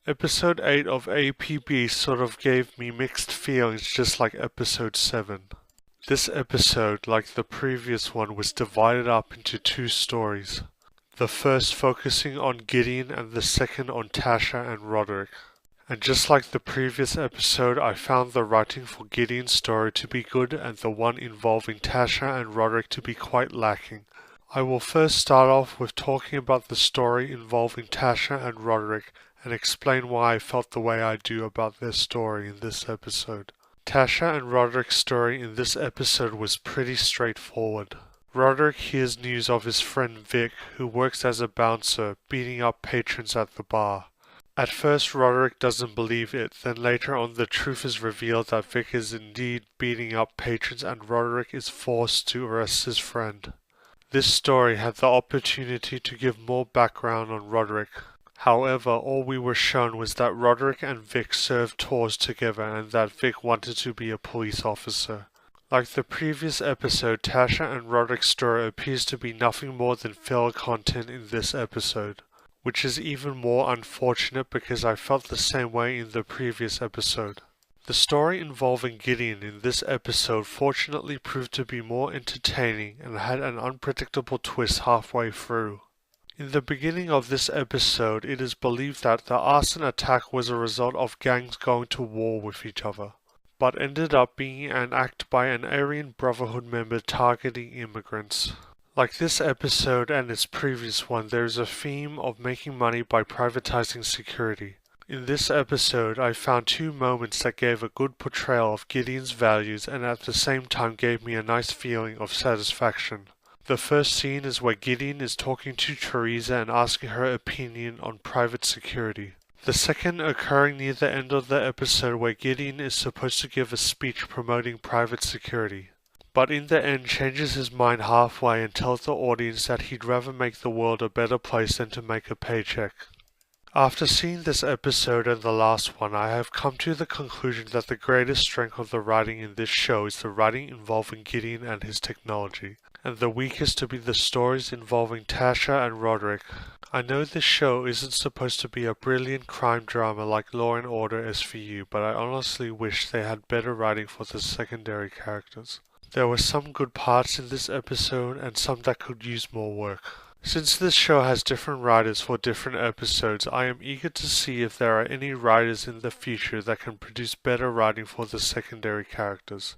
Episode 8 of APB sort of gave me mixed feelings just like episode 7. This episode, like the previous one, was divided up into two stories. The first focusing on Gideon and the second on Tasha and Roderick. And just like the previous episode, I found the writing for Gideon's story to be good and the one involving Tasha and Roderick to be quite lacking. I will first start off with talking about the story involving Tasha and Roderick and explain why I felt the way I do about their story in this episode. Tasha and Roderick's story in this episode was pretty straightforward. Roderick hears news of his friend Vic, who works as a bouncer, beating up patrons at the bar. At first Roderick doesn't believe it, then later on the truth is revealed that Vic is indeed beating up patrons and Roderick is forced to arrest his friend. This story had the opportunity to give more background on Roderick. However, all we were shown was that Roderick and Vic served tours together and that Vic wanted to be a police officer. Like the previous episode, Tasha and Roderick's story appears to be nothing more than filler content in this episode, which is even more unfortunate because I felt the same way in the previous episode. The story involving Gideon in this episode fortunately proved to be more entertaining and had an unpredictable twist halfway through. In the beginning of this episode, it is believed that the arson attack was a result of gangs going to war with each other, but ended up being an act by an Aryan Brotherhood member targeting immigrants. Like this episode and its previous one, there is a theme of making money by privatizing security. In this episode, I found two moments that gave a good portrayal of Gideon's values and at the same time gave me a nice feeling of satisfaction. The first scene is where Gideon is talking to Teresa and asking her opinion on private security. The second occurring near the end of the episode where Gideon is supposed to give a speech promoting private security, but in the end changes his mind halfway and tells the audience that he'd rather make the world a better place than to make a paycheck. After seeing this episode and the last one, I have come to the conclusion that the greatest strength of the writing in this show is the writing involving Gideon and his technology, and the weakest to be the stories involving Tasha and Roderick. I know this show isn't supposed to be a brilliant crime drama like Law and Order SVU, but I honestly wish they had better writing for the secondary characters. There were some good parts in this episode and some that could use more work. Since this show has different writers for different episodes, I am eager to see if there are any writers in the future that can produce better writing for the secondary characters.